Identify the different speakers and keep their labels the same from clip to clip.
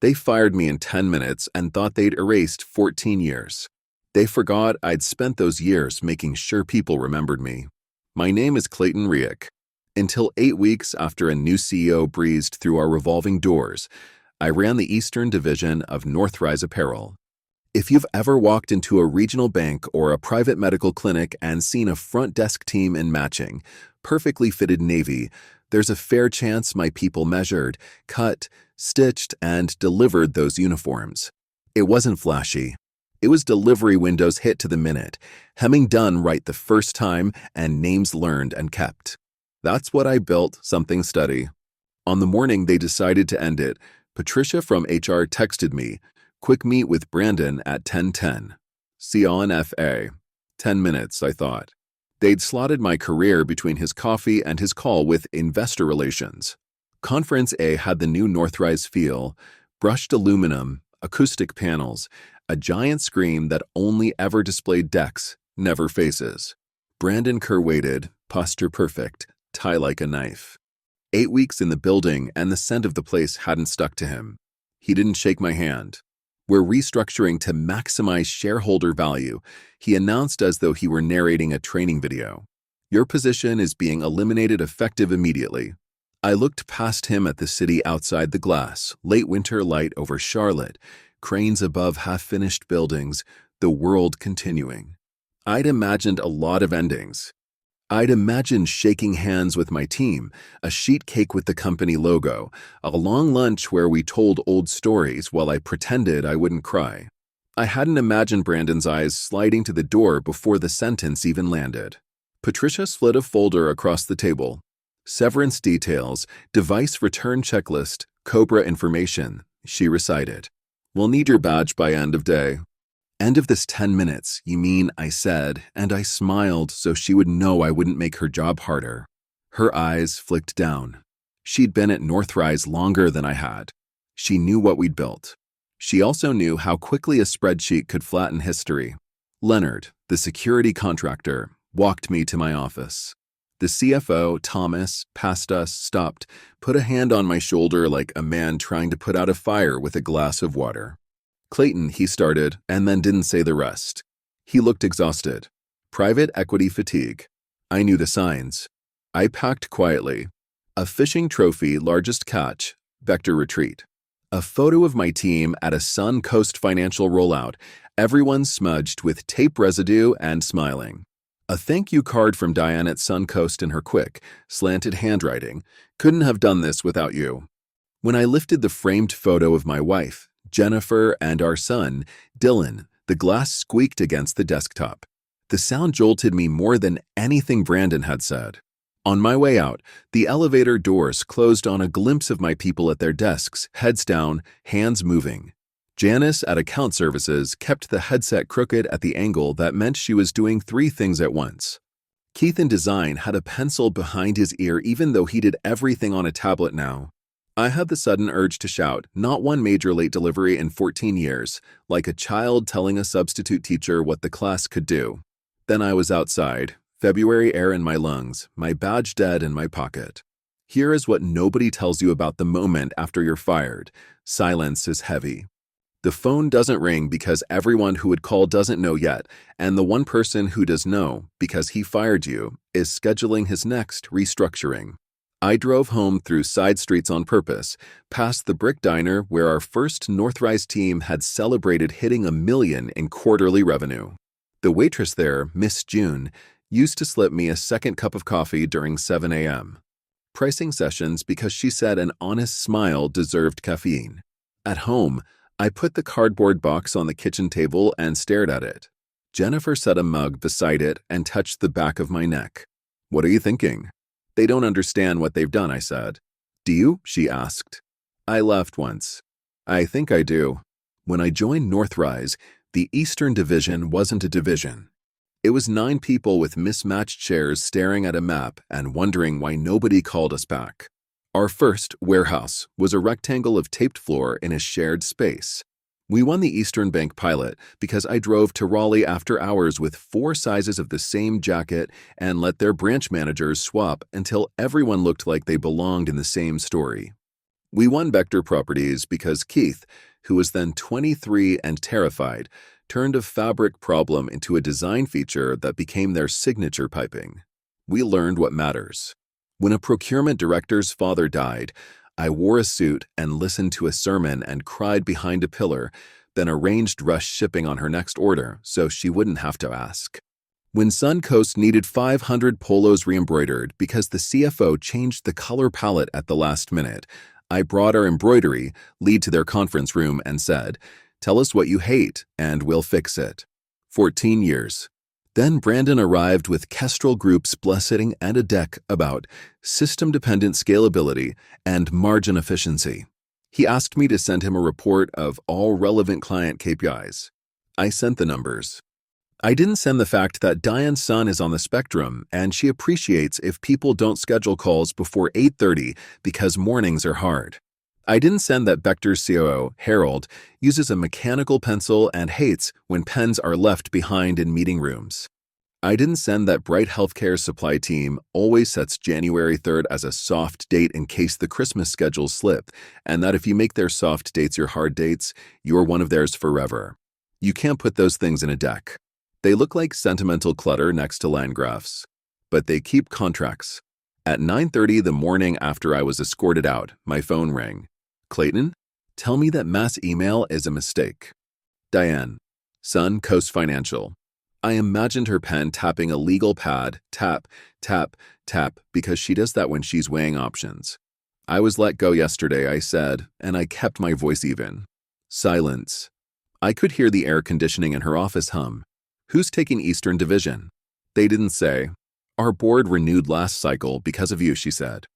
Speaker 1: They fired me in 10 minutes and thought they'd erased 14 years. They forgot I'd spent those years making sure people remembered me. My name is Clayton Riek. Until 8 weeks after a new CEO breezed through our revolving doors, I ran the Eastern Division of Northrise Apparel. If you've ever walked into a regional bank or a private medical clinic and seen a front desk team in matching, perfectly fitted navy, there's a fair chance my people measured, cut, stitched, and delivered those uniforms. It wasn't flashy. It was delivery windows hit to the minute, hemming done right the first time, and names learned and kept. That's what I built, something steady. On the morning they decided to end it, Patricia from HR texted me, "Quick meet with Brandon at 10:10. See you on FA." 10 minutes, I thought. They'd slotted my career between his coffee and his call with investor relations. Conference A had the new Northrise feel, brushed aluminum, acoustic panels, a giant screen that only ever displayed decks, never faces. Brandon Kerr waited, posture perfect, tie like a knife. 8 weeks in the building and the scent of the place hadn't stuck to him. He didn't shake my hand. "We're restructuring to maximize shareholder value," he announced as though he were narrating a training video. "Your position is being eliminated effective immediately." I looked past him at the city outside the glass, late winter light over Charlotte, cranes above half-finished buildings, the world continuing. I'd imagined a lot of endings. I'd imagined shaking hands with my team, a sheet cake with the company logo, a long lunch where we told old stories while I pretended I wouldn't cry. I hadn't imagined Brandon's eyes sliding to the door before the sentence even landed. Patricia slid a folder across the table. "Severance details, device return checklist, Cobra information," she recited. "We'll need your badge by end of day." "End of this 10 minutes, you mean?" I said, and I smiled so she would know I wouldn't make her job harder. Her eyes flicked down. She'd been at Northrise longer than I had. She knew what we'd built. She also knew how quickly a spreadsheet could flatten history. Leonard, the security contractor, walked me to my office. The CFO, Thomas, passed us, stopped, put a hand on my shoulder like a man trying to put out a fire with a glass of water. "Clayton," he started, and then didn't say the rest. He looked exhausted. Private equity fatigue. I knew the signs. I packed quietly. A fishing trophy, largest catch, vector retreat. A photo of my team at a Sun Coast financial rollout, everyone smudged with tape residue and smiling. A thank you card from Diane at Sun Coast in her quick, slanted handwriting. "Couldn't have done this without you." When I lifted the framed photo of my wife, Jennifer, and our son, Dylan, the glass squeaked against the desktop. The sound jolted me more than anything Brandon had said. On my way out, the elevator doors closed on a glimpse of my people at their desks, heads down, hands moving. Janice at Account Services kept the headset crooked at the angle that meant she was doing 3 things at once. Keith in Design had a pencil behind his ear even though he did everything on a tablet now. I had the sudden urge to shout, "Not one major late delivery in 14 years, like a child telling a substitute teacher what the class could do." Then I was outside, February air in my lungs, my badge dead in my pocket. Here is what nobody tells you about the moment after you're fired. Silence is heavy. The phone doesn't ring because everyone who would call doesn't know yet, and the one person who does know, because he fired you, is scheduling his next restructuring. I drove home through side streets on purpose, past the Brick Diner where our first Northrise team had celebrated hitting $1 million in quarterly revenue. The waitress there, Miss June, used to slip me a second cup of coffee during 7 a.m. Pricing sessions because she said an honest smile deserved caffeine. At home, I put the cardboard box on the kitchen table and stared at it. Jennifer set a mug beside it and touched the back of my neck. "What are you thinking?" "They don't understand what they've done," I said. "Do you?" she asked. I laughed once. "I think I do." When I joined Northrise, the Eastern Division wasn't a division. It was 9 people with mismatched chairs staring at a map and wondering why nobody called us back. Our first, warehouse, was a rectangle of taped floor in a shared space. We won the Eastern Bank pilot because I drove to Raleigh after hours with 4 sizes of the same jacket and let their branch managers swap until everyone looked like they belonged in the same story. We won Vector Properties because Keith, who was then 23 and terrified, turned a fabric problem into a design feature that became their signature piping. We learned what matters. When a procurement director's father died, I wore a suit and listened to a sermon and cried behind a pillar, then arranged rush shipping on her next order so she wouldn't have to ask. When Suncoast needed 500 polos re-embroidered because the CFO changed the color palette at the last minute, I brought our embroidery lead to their conference room and said, "Tell us what you hate, and we'll fix it." 14 years. Then Brandon arrived with Kestrel Group's blessing and a deck about system-dependent scalability and margin efficiency. He asked me to send him a report of all relevant client KPIs. I sent the numbers. I didn't send the fact that Diane's son is on the spectrum and she appreciates if people don't schedule calls before 8:30 because mornings are hard. I didn't send that Vector's COO, Harold, uses a mechanical pencil and hates when pens are left behind in meeting rooms. I didn't send that Bright Healthcare's supply team always sets January 3rd as a soft date in case the Christmas schedules slip, and that if you make their soft dates your hard dates, you're one of theirs forever. You can't put those things in a deck. They look like sentimental clutter next to land graphs, but they keep contracts. At 9:30 the morning after I was escorted out, my phone rang. "Clayton, tell me that mass email is a mistake." Diane, Suncoast Financial. I imagined her pen tapping a legal pad, tap, tap, tap, because she does that when she's weighing options. "I was let go yesterday," I said, and I kept my voice even. Silence. I could hear the air conditioning in her office hum. "Who's taking Eastern Division?" They didn't say. "Our board renewed last cycle because of you," she said.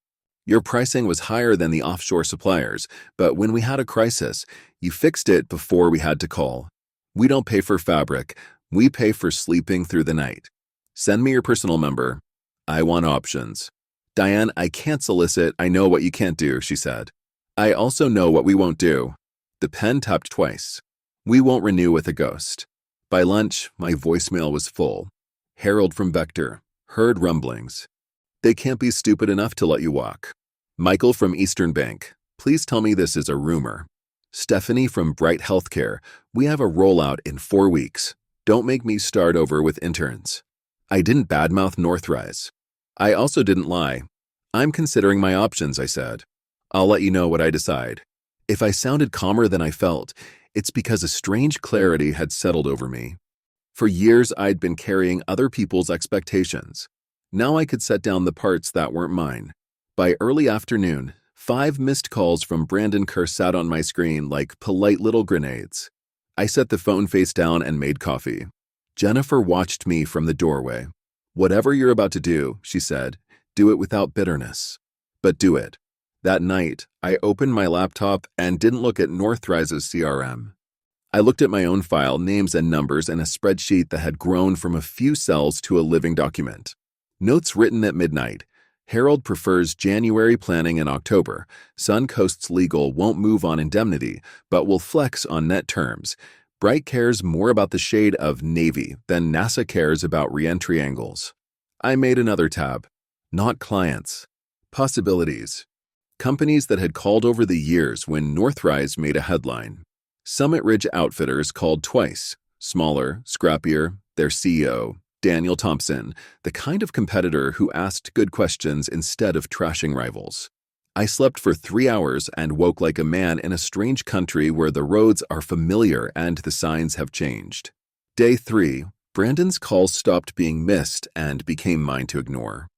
Speaker 1: "Your pricing was higher than the offshore suppliers, but when we had a crisis, you fixed it before we had to call. We don't pay for fabric. We pay for sleeping through the night. Send me your personal number. I want options." "Diane, I can't solicit. I know what you can't do," she said. "I also know what we won't do." The pen tapped twice. "We won't renew with a ghost." By lunch, my voicemail was full. Harold from Vector. Heard rumblings. "They can't be stupid enough to let you walk." Michael from Eastern Bank. "Please tell me this is a rumor." Stephanie from Bright Healthcare. "We have a rollout in 4 weeks. Don't make me start over with interns." I didn't badmouth Northrise. I also didn't lie. "I'm considering my options," I said. "I'll let you know what I decide." If I sounded calmer than I felt, it's because a strange clarity had settled over me. For years, I'd been carrying other people's expectations. Now I could set down the parts that weren't mine. By early afternoon, 5 missed calls from Brandon Kerr sat on my screen like polite little grenades. I set the phone face down and made coffee. Jennifer watched me from the doorway. "Whatever you're about to do," she said, "do it without bitterness. But do it." That night, I opened my laptop and didn't look at Northrise's CRM. I looked at my own file, names and numbers, and a spreadsheet that had grown from a few cells to a living document. Notes written at midnight. Harold prefers January planning in October. Suncoast's legal won't move on indemnity, but will flex on net terms. Bright cares more about the shade of navy than NASA cares about reentry angles. I made another tab. Not clients. Possibilities. Companies that had called over the years when Northrise made a headline. Summit Ridge Outfitters called twice. Smaller, scrappier, their CEO, Daniel Thompson, the kind of competitor who asked good questions instead of trashing rivals. I slept for 3 hours and woke like a man in a strange country where the roads are familiar and the signs have changed. Day 3, Brandon's calls stopped being missed and became mine to ignore.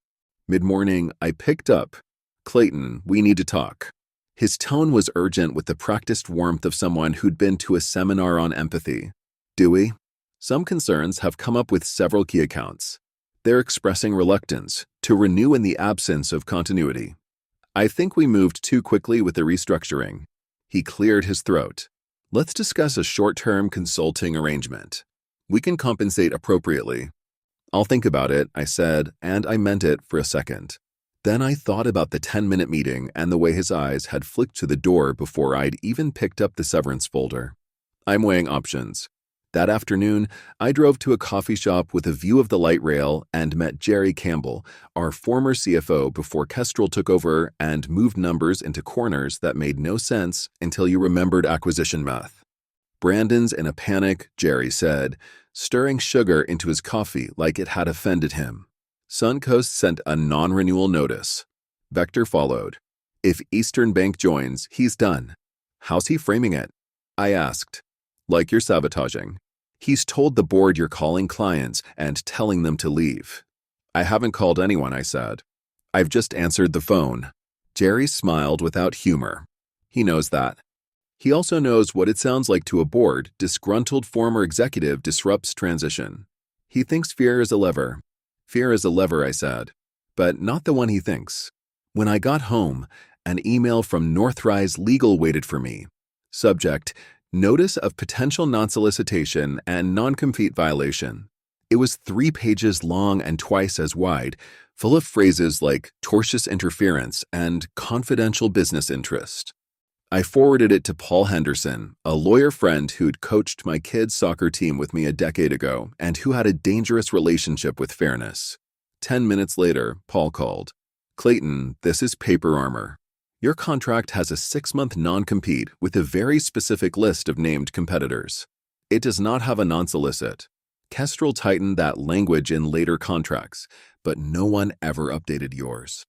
Speaker 1: Mid-morning, I picked up. "Clayton, we need to talk." His tone was urgent with the practiced warmth of someone who'd been to a seminar on empathy. "Do we?" Some concerns have come up with several key accounts. They're expressing reluctance to renew in the absence of continuity. "I think we moved too quickly with the restructuring." He cleared his throat. "Let's discuss a short-term consulting arrangement. We can compensate appropriately." "I'll think about it," I said, and I meant it for a second. Then I thought about the 10-minute meeting and the way his eyes had flicked to the door before I'd even picked up the severance folder. "I'm weighing options." That afternoon, I drove to a coffee shop with a view of the light rail and met Jerry Campbell, our former CFO, before Kestrel took over and moved numbers into corners that made no sense until you remembered acquisition math. "Brandon's in a panic," Jerry said, stirring sugar into his coffee like it had offended him. Suncoast sent a non-renewal notice. Vector followed. "If Eastern Bank joins, he's done." "How's he framing it?" I asked. "Like you're sabotaging. He's told the board you're calling clients and telling them to leave." "I haven't called anyone," I said. "I've just answered the phone." Jerry smiled without humor. He knows that. He also knows what it sounds like to a board. Disgruntled former executive disrupts transition. He thinks fear is a lever. "Fear is a lever," I said, "but not the one he thinks." When I got home, an email from Northrise Legal waited for me. Subject: Notice of potential non-solicitation and non-compete violation. It was 3 pages long and twice as wide, full of phrases like tortious interference and confidential business interest. I forwarded it to Paul Henderson, a lawyer friend who'd coached my kids' soccer team with me a decade ago and who had a dangerous relationship with fairness. 10 minutes later, Paul called. "Clayton, this is Paper Armor. Your contract has a 6-month non-compete with a very specific list of named competitors. It does not have a non-solicit. Kestrel tightened that language in later contracts, but no one ever updated yours.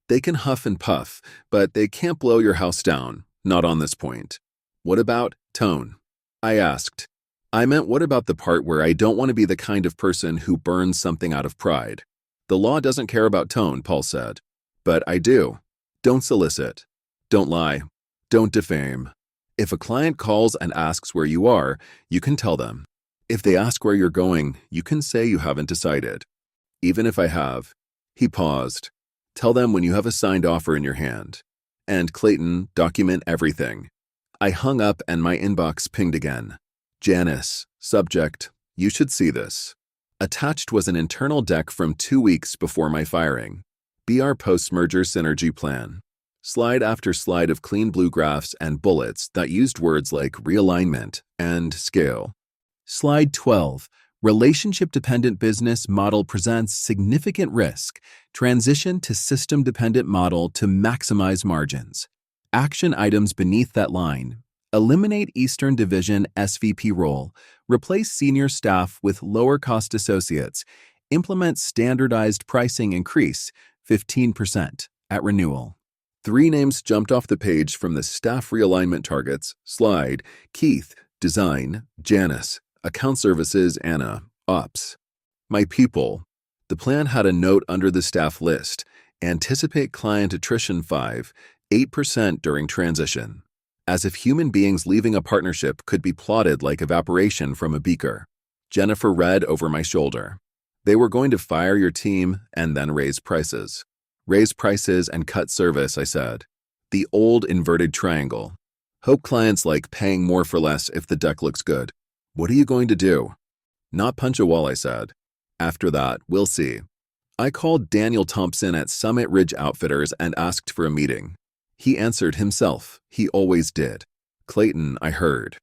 Speaker 1: They can huff and puff, but they can't blow your house down, not on this point." "What about tone?" I asked. I meant, what about the part where I don't want to be the kind of person who burns something out of pride? "The law doesn't care about tone," Paul said. "But I do. Don't solicit. Don't lie. Don't defame. If a client calls and asks where you are, you can tell them. If they ask where you're going, you can say you haven't decided. Even if I have." He paused. "Tell them when you have a signed offer in your hand. And Clayton, document everything." I hung up and my inbox pinged again. "Janice, subject, you should see this." Attached was an internal deck from 2 weeks before my firing. BR post-merger synergy plan. Slide after slide of clean blue graphs and bullets that used words like realignment and scale. Slide 12. Relationship-dependent business model presents significant risk. Transition to system-dependent model to maximize margins. Action items beneath that line. Eliminate Eastern Division SVP role. Replace senior staff with lower-cost associates. Implement standardized pricing increase, 15%, at renewal. 3 names jumped off the page from the staff realignment targets. Slide: Keith, design; Janice, account services; Anna, ops. My people. The plan had a note under the staff list: anticipate client attrition 8% during transition. As if human beings leaving a partnership could be plotted like evaporation from a beaker. Jennifer read over my shoulder. "They were going to fire your team and then raise prices." "Raise prices and cut service," I said. The old inverted triangle. Hope clients like paying more for less if the deck looks good. "What are you going to do?" "Not punch a wall," I said. "After that, we'll see." I called Daniel Thompson at Summit Ridge Outfitters and asked for a meeting. He answered himself. He always did. "Clayton, I heard.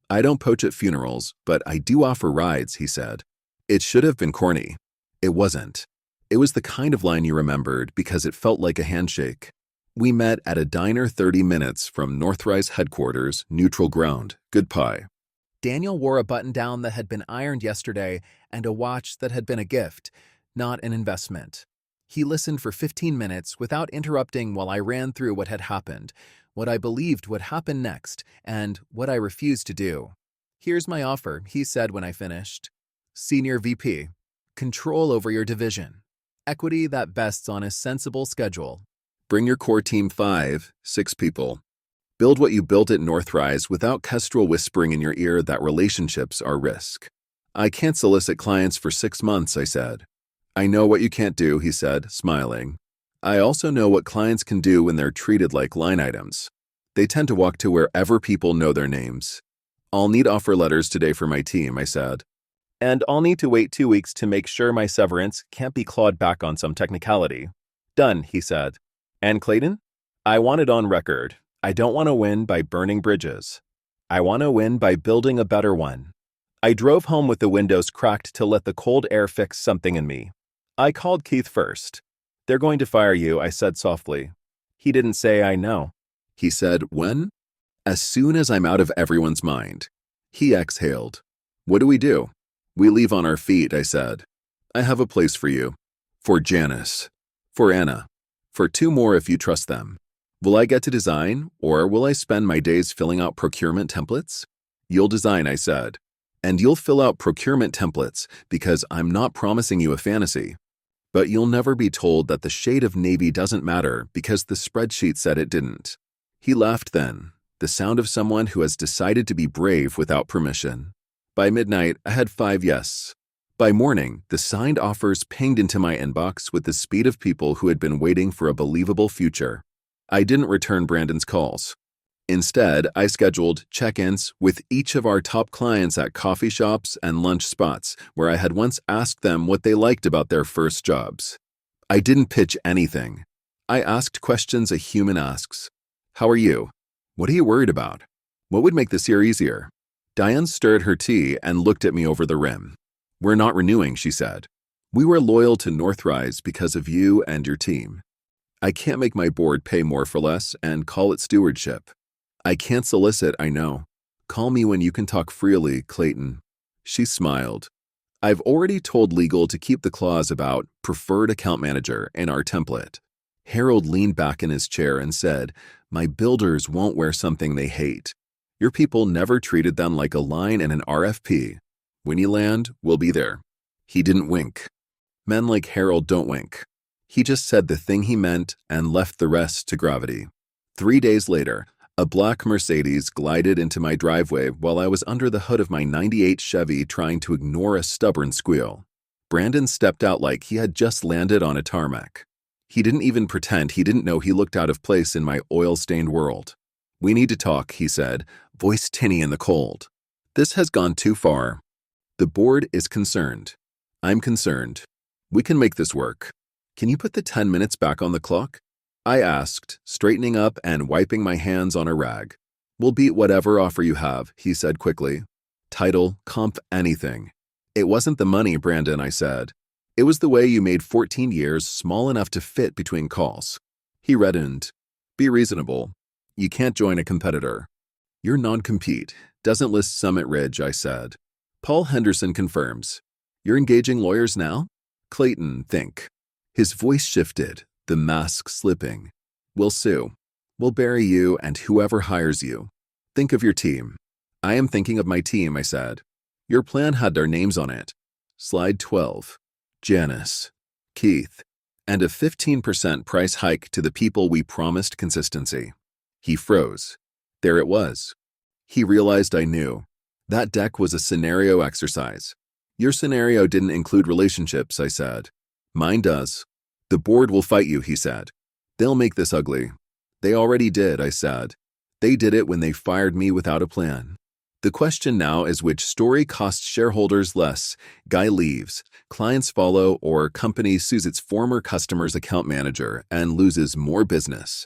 Speaker 1: I don't poach at funerals, but I do offer rides," he said. It should have been corny. It wasn't. It was the kind of line you remembered because it felt like a handshake. We met at a diner 30 minutes from Northrise headquarters, neutral ground, good pie. Daniel wore a button-down that had been ironed yesterday and a watch that had been a gift, not an investment. He listened for 15 minutes without interrupting while I ran through what had happened, what I believed would happen next, and what I refused to do. "Here's my offer," he said when I finished. Senior VP. Control over your division. Equity that vests on a sensible schedule. Bring your core team 6 people. Build what you built at Northrise without Kestrel whispering in your ear that relationships are risk. "I can't solicit clients for 6 months," I said. "I know what you can't do," he said, smiling. "I also know what clients can do when they're treated like line items. They tend to walk to wherever people know their names." "I'll need offer letters today for my team," I said. "And I'll need to wait 2 weeks to make sure my severance can't be clawed back on some technicality." "Done," he said. "And Clayton? I want it on record. I don't want to win by burning bridges. I want to win by building a better one. I drove home with the windows cracked to let the cold air fix something in me. I called Keith first. "They're going to fire you," I said softly. He didn't say I know. He said, "When?" "As soon as I'm out of everyone's mind." He exhaled. "What do we do?" "We leave on our feet," I said. "I have a place for you. For Janice. For Anna. For 2 more if you trust them. Will I get to design, or will I spend my days filling out procurement templates?" "You'll design," I said. "And you'll fill out procurement templates because I'm not promising you a fantasy. But you'll never be told that the shade of navy doesn't matter because the spreadsheet said it didn't." He laughed then, the sound of someone who has decided to be brave without permission. By midnight, I had 5 yes. By morning, the signed offers pinged into my inbox with the speed of people who had been waiting for a believable future. I didn't return Brandon's calls. Instead, I scheduled check-ins with each of our top clients at coffee shops and lunch spots where I had once asked them what they liked about their first jobs. I didn't pitch anything. I asked questions a human asks. "How are you? What are you worried about? What would make this year easier?" Diane stirred her tea and looked at me over the rim. "We're not renewing," she said. "We were loyal to Northrise because of you and your team. I can't make my board pay more for less and call it stewardship. I can't solicit, I know. Call me when you can talk freely, Clayton." She smiled. "I've already told legal to keep the clause about preferred account manager in our template." Harold leaned back in his chair and said, "My builders won't wear something they hate. Your people never treated them like a line in an RFP. When you land, we'll be there." He didn't wink. Men like Harold don't wink. He just said the thing he meant and left the rest to gravity. 3 days later, a black Mercedes glided into my driveway while I was under the hood of my '98 Chevy trying to ignore a stubborn squeal. Brandon stepped out like he had just landed on a tarmac. He didn't even pretend he didn't know he looked out of place in my oil-stained world. "We need to talk," he said, voice tinny in the cold. "This has gone too far. The board is concerned. I'm concerned. We can make this work. Can you put the 10 minutes back on the clock?" I asked, straightening up and wiping my hands on a rag. "We'll beat whatever offer you have," he said quickly. "Title, comp, anything." "It wasn't the money, Brandon," I said. "It was the way you made 14 years small enough to fit between calls." He reddened. "Be reasonable. You can't join a competitor." "Your non-compete doesn't list Summit Ridge," I said. Paul Henderson confirms. "You're engaging lawyers now?" Clayton, think. His voice shifted, the mask slipping. "We'll sue. We'll bury you and whoever hires you. Think of your team." "I am thinking of my team," I said. "Your plan had our names on it. Slide 12. Janice, Keith, and a 15% price hike to the people we promised consistency." He froze. There it was. He realized I knew. That deck was a scenario exercise. "Your scenario didn't include relationships," I said. "Mine does." "The board will fight you," he said. "They'll make this ugly." "They already did," I said. "They did it when they fired me without a plan." The question now is which story costs shareholders less: guy leaves, clients follow, or company sues its former customer's account manager and loses more business.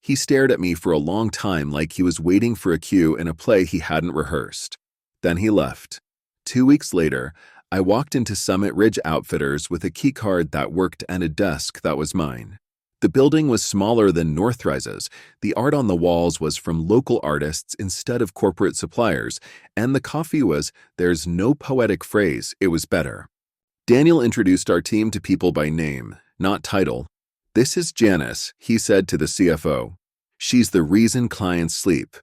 Speaker 1: He stared at me for a long time like he was waiting for a cue in a play he hadn't rehearsed. Then he left. 2 weeks later, I walked into Summit Ridge Outfitters with a keycard that worked and a desk that was mine. The building was smaller than Northrise's, the art on the walls was from local artists instead of corporate suppliers, and the coffee was, there's no poetic phrase, it was better. Daniel introduced our team to people by name, not title. "This is Janice," he said to the CFO. "She's the reason clients sleep.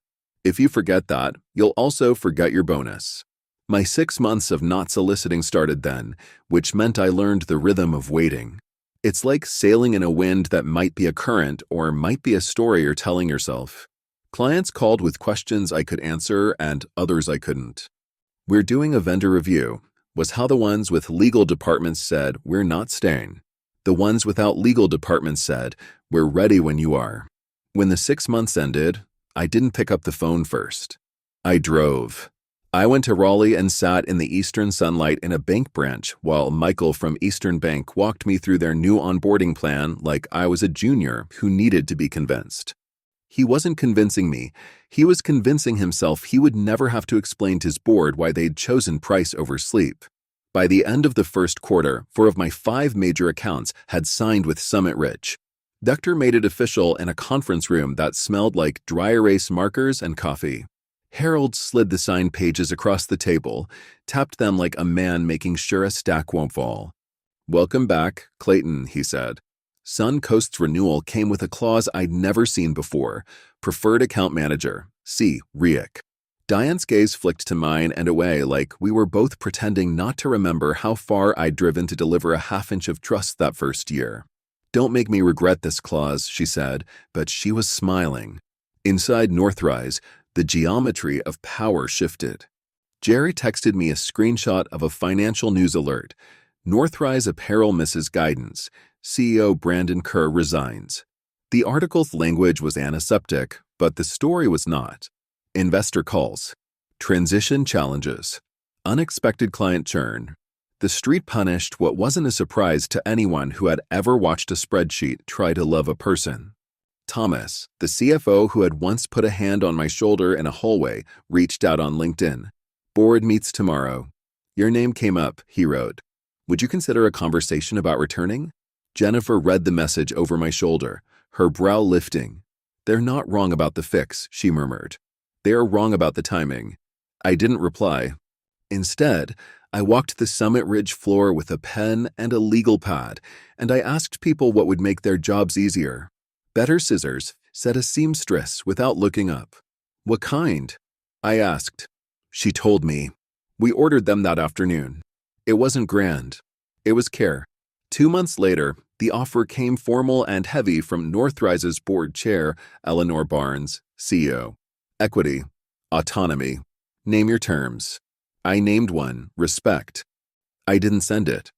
Speaker 1: If you forget that, you'll also forget your bonus." My 6 months of not soliciting started then, which meant I learned the rhythm of waiting. It's like sailing in a wind that might be a current or might be a story you're telling yourself. Clients called with questions I could answer and others I couldn't. "We're doing a vendor review," was how the ones with legal departments said, "We're not staying." The ones without legal departments said, "We're ready when you are." When the 6 months ended, I didn't pick up the phone first. I drove. I went to Raleigh and sat in the eastern sunlight in a bank branch while Michael from Eastern Bank walked me through their new onboarding plan like I was a junior who needed to be convinced. He wasn't convincing me. He was convincing himself he would never have to explain to his board why they'd chosen price over sleep. By the end of the first quarter, 4 of my 5 major accounts had signed with Summit Ridge. Dector made it official in a conference room that smelled like dry erase markers and coffee. Harold slid the signed pages across the table, tapped them like a man making sure a stack won't fall. "Welcome back, Clayton," he said. Suncoast's renewal came with a clause I'd never seen before: Preferred Account Manager, C. Riek. Diane's gaze flicked to mine and away like we were both pretending not to remember how far I'd driven to deliver a half-inch of trust that first year. "Don't make me regret this clause," she said, but she was smiling. Inside Northrise, the geometry of power shifted. Jerry texted me a screenshot of a financial news alert. Northrise Apparel misses guidance. CEO Brandon Kerr resigns. The article's language was antiseptic, but the story was not. Investor calls. Transition challenges. Unexpected client churn. The street punished what wasn't a surprise to anyone who had ever watched a spreadsheet try to love a person. Thomas, the CFO who had once put a hand on my shoulder in a hallway, reached out on LinkedIn. "Board meets tomorrow. Your name came up," he wrote. "Would you consider a conversation about returning?" Jennifer read the message over my shoulder, her brow lifting. "They're not wrong about the fix," she murmured. "They are wrong about the timing." I didn't reply. Instead, I walked the Summit Ridge floor with a pen and a legal pad, and I asked people what would make their jobs easier. "Better scissors," said a seamstress without looking up. "What kind?" I asked. She told me. We ordered them that afternoon. It wasn't grand. It was care. 2 months later, the offer came formal and heavy from Northrise's board chair, Eleanor Barnes, CEO. Equity. Autonomy. Name your terms. I named one, respect. I didn't send it.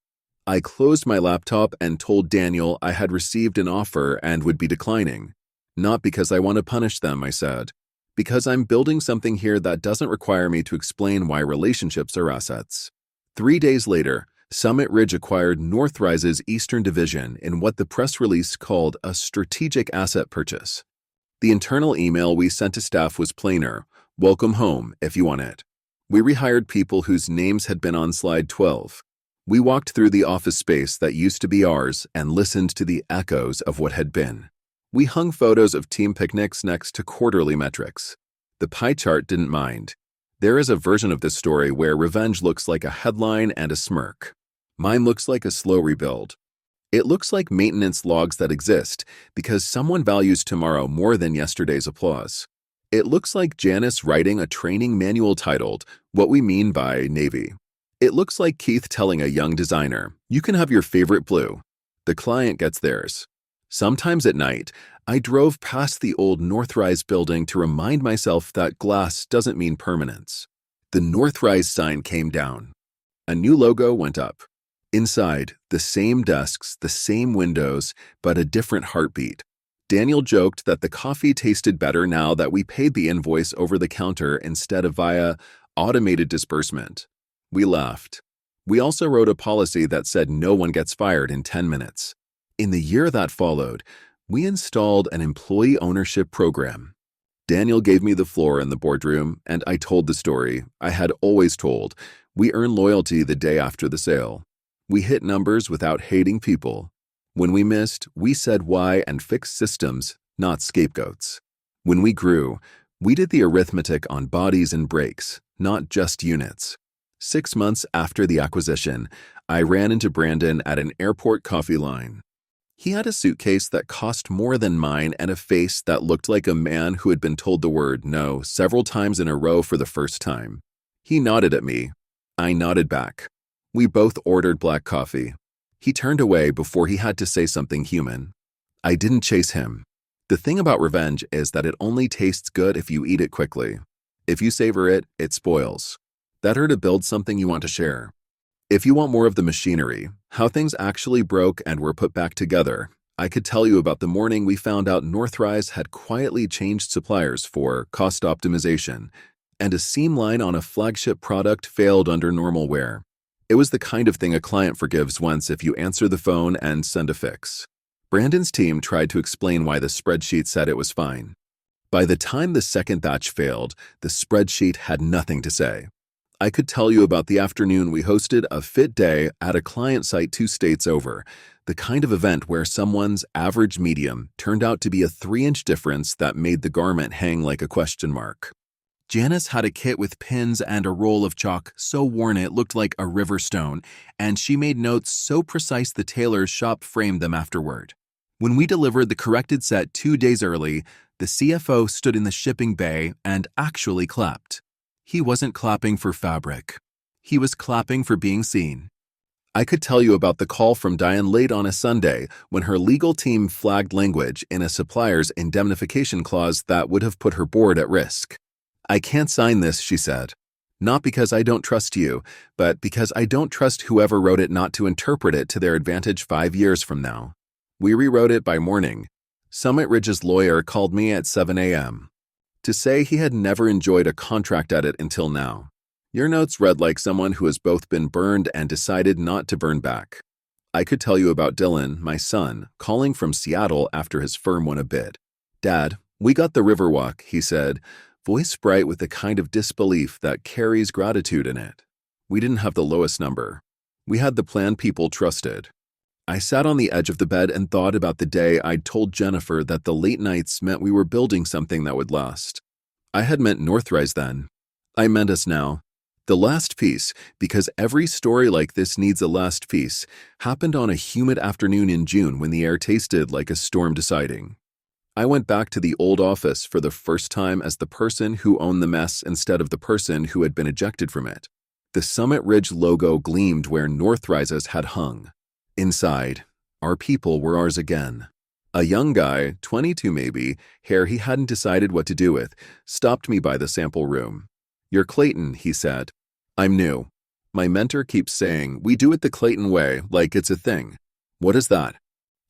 Speaker 1: I closed my laptop and told Daniel I had received an offer and would be declining. "Not because I want to punish them," I said. "Because I'm building something here that doesn't require me to explain why relationships are assets." 3 days later, Summit Ridge acquired Northrise's Eastern Division in what the press release called a strategic asset purchase. The internal email we sent to staff was plainer: "Welcome home, if you want it." We rehired people whose names had been on slide 12. We walked through the office space that used to be ours and listened to the echoes of what had been. We hung photos of team picnics next to quarterly metrics. The pie chart didn't mind. There is a version of this story where revenge looks like a headline and a smirk. Mine looks like a slow rebuild. It looks like maintenance logs that exist because someone values tomorrow more than yesterday's applause. It looks like Janice writing a training manual titled, "What We Mean by Navy." It looks like Keith telling a young designer, "You can have your favorite blue." The client gets theirs. Sometimes at night, I drove past the old Northrise building to remind myself that glass doesn't mean permanence. The Northrise sign came down. A new logo went up. Inside, the same desks, the same windows, but a different heartbeat. Daniel joked that the coffee tasted better now that we paid the invoice over the counter instead of via automated disbursement. We laughed. We also wrote a policy that said no one gets fired in 10 minutes. In the year that followed, we installed an employee ownership program. Daniel gave me the floor in the boardroom, and I told the story I had always told. We earn loyalty the day after the sale. We hit numbers without hating people. When we missed, we said why and fixed systems, not scapegoats. When we grew, we did the arithmetic on bodies and brakes, not just units. 6 months after the acquisition, I ran into Brandon at an airport coffee line. He had a suitcase that cost more than mine and a face that looked like a man who had been told the word no several times in a row for the first time. He nodded at me. I nodded back. We both ordered black coffee. He turned away before he had to say something human. I didn't chase him. The thing about revenge is that it only tastes good if you eat it quickly. If you savor it, it spoils. Better to build something you want to share. If you want more of the machinery, how things actually broke and were put back together, I could tell you about the morning we found out Northrise had quietly changed suppliers for cost optimization, and a seam line on a flagship product failed under normal wear. It was the kind of thing a client forgives once if you answer the phone and send a fix. Brandon's team tried to explain why the spreadsheet said it was fine. By the time the second batch failed, the spreadsheet had nothing to say. I could tell you about the afternoon we hosted a fit day at a client site 2 states over, the kind of event where someone's average medium turned out to be a 3-inch difference that made the garment hang like a question mark. Janice had a kit with pins and a roll of chalk so worn it looked like a river stone, and she made notes so precise the tailor's shop framed them afterward. When we delivered the corrected set 2 days early, the CFO stood in the shipping bay and actually clapped. He wasn't clapping for fabric. He was clapping for being seen. I could tell you about the call from Diane late on a Sunday when her legal team flagged language in a supplier's indemnification clause that would have put her board at risk. "I can't sign this," she said. "Not because I don't trust you, but because I don't trust whoever wrote it not to interpret it to their advantage 5 years from now." We rewrote it by morning. Summit Ridge's lawyer called me at 7 a.m. to say he had never enjoyed a contract edit until now. "Your notes read like someone who has both been burned and decided not to burn back." I could tell you about Dylan, my son, calling from Seattle after his firm won a bid. "Dad, we got the Riverwalk," he said, voice bright with the kind of disbelief that carries gratitude in it. "We didn't have the lowest number. We had the plan people trusted." I sat on the edge of the bed and thought about the day I'd told Jennifer that the late nights meant we were building something that would last. I had meant Northrise then. I meant us now. The last piece, because every story like this needs a last piece, happened on a humid afternoon in June when the air tasted like a storm deciding. I went back to the old office for the first time as the person who owned the mess instead of the person who had been ejected from it. The Summit Ridge logo gleamed where Northrise's had hung. Inside, our people were ours again. A young guy, 22 maybe, hair he hadn't decided what to do with, stopped me by the sample room. "You're Clayton," he said. "I'm new. My mentor keeps saying, we do it the Clayton way, like it's a thing. What is that?"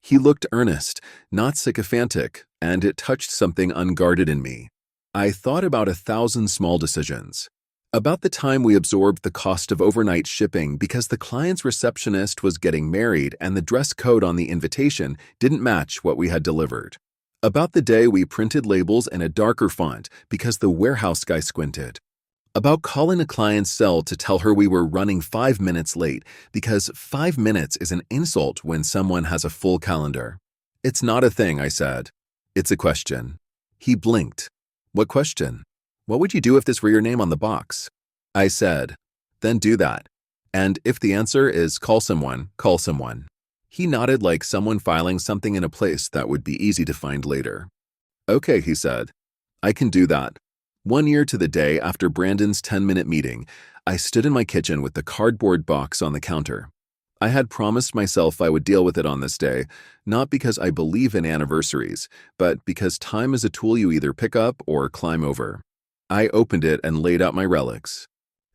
Speaker 1: He looked earnest, not sycophantic, and it touched something unguarded in me. I thought about 1,000 small decisions. About the time we absorbed the cost of overnight shipping because the client's receptionist was getting married and the dress code on the invitation didn't match what we had delivered. About the day we printed labels in a darker font because the warehouse guy squinted. About calling a client's cell to tell her we were running 5 minutes late because 5 minutes is an insult when someone has a full calendar. "It's not a thing," I said. "It's a question." He blinked. "What question?" "What would you do if this were your name on the box?" I said, "Then do that. And if the answer is call someone, call someone." He nodded like someone filing something in a place that would be easy to find later. "Okay," he said. "I can do that." 1 year to the day after Brandon's 10-minute meeting, I stood in my kitchen with the cardboard box on the counter. I had promised myself I would deal with it on this day, not because I believe in anniversaries, but because time is a tool you either pick up or climb over. I opened it and laid out my relics.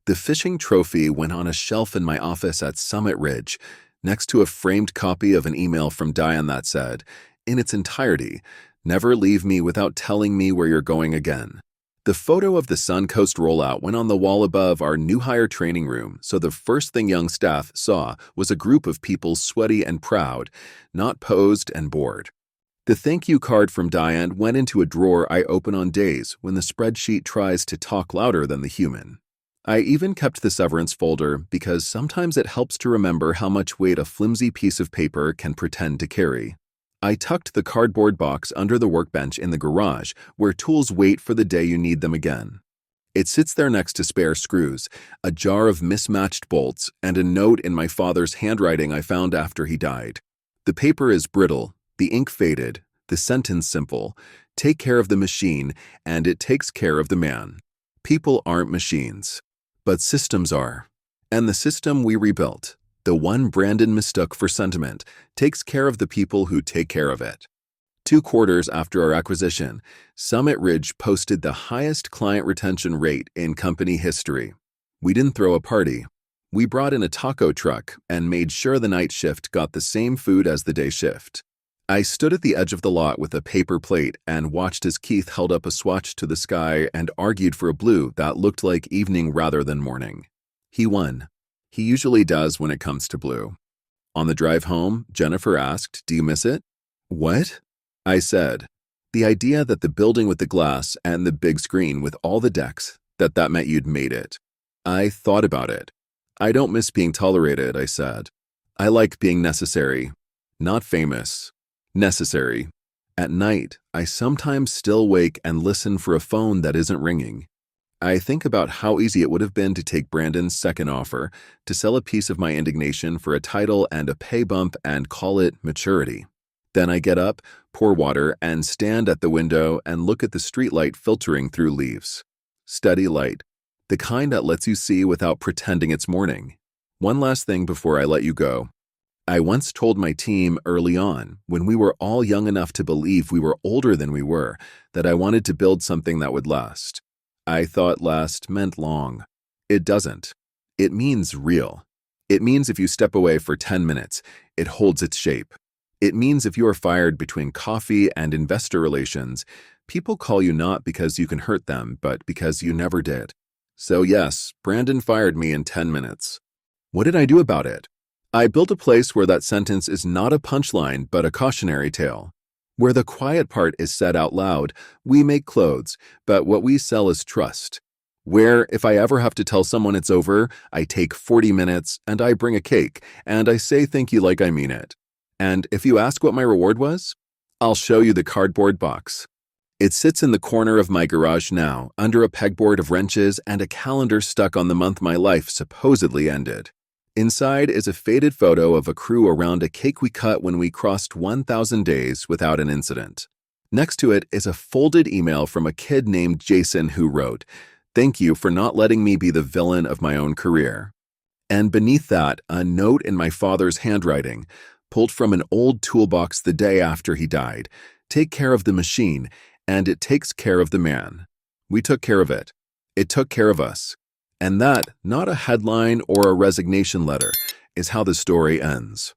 Speaker 1: The fishing trophy went on a shelf in my office at Summit Ridge, next to a framed copy of an email from Diane that said, in its entirety, "Never leave me without telling me where you're going again." The photo of the Suncoast rollout went on the wall above our new hire training room, so the first thing young staff saw was a group of people sweaty and proud, not posed and bored. The thank you card from Diane went into a drawer I open on days when the spreadsheet tries to talk louder than the human. I even kept the severance folder because sometimes it helps to remember how much weight a flimsy piece of paper can pretend to carry. I tucked the cardboard box under the workbench in the garage where tools wait for the day you need them again. It sits there next to spare screws, a jar of mismatched bolts, and a note in my father's handwriting I found after he died. The paper is brittle, the ink faded, the sentence simple: "Take care of the machine, and it takes care of the man." People aren't machines, but systems are. And the system we rebuilt, the one Brandon mistook for sentiment, takes care of the people who take care of it. 2 quarters after our acquisition, Summit Ridge posted the highest client retention rate in company history. We didn't throw a party. We brought in a taco truck and made sure the night shift got the same food as the day shift. I stood at the edge of the lot with a paper plate and watched as Keith held up a swatch to the sky and argued for a blue that looked like evening rather than morning. He won. He usually does when it comes to blue. On the drive home, Jennifer asked, "Do you miss it?" "What?" I said. The idea that the building with the glass and the big screen with all the decks, that meant you'd made it. I thought about it. I don't miss being tolerated, I said. I like being necessary. Not famous. Necessary. At night, I sometimes still wake and listen for a phone that isn't ringing. I think about how easy it would have been to take Brandon's second offer, to sell a piece of my indignation for a title and a pay bump and call it maturity. Then I get up, pour water, and stand at the window and look at the streetlight filtering through leaves. Steady light, the kind that lets you see without pretending it's morning. One last thing before I let you go. I once told my team early on, when we were all young enough to believe we were older than we were, that I wanted to build something that would last. I thought last meant long. It doesn't. It means real. It means if you step away for 10 minutes, it holds its shape. It means if you are fired between coffee and investor relations, people call you not because you can hurt them, but because you never did. So yes, Brandon fired me in 10 minutes. What did I do about it? I built a place where that sentence is not a punchline, but a cautionary tale. Where the quiet part is said out loud, we make clothes, but what we sell is trust. Where, if I ever have to tell someone it's over, I take 40 minutes, and I bring a cake, and I say thank you like I mean it. And if you ask what my reward was, I'll show you the cardboard box. It sits in the corner of my garage now, under a pegboard of wrenches and a calendar stuck on the month my life supposedly ended. Inside is a faded photo of a crew around a cake we cut when we crossed 1,000 days without an incident. Next to it is a folded email from a kid named Jason who wrote, "Thank you for not letting me be the villain of my own career." And beneath that, a note in my father's handwriting, pulled from an old toolbox the day after he died. Take care of the machine, and it takes care of the man. We took care of it. It took care of us. And that, not a headline or a resignation letter, is how the story ends.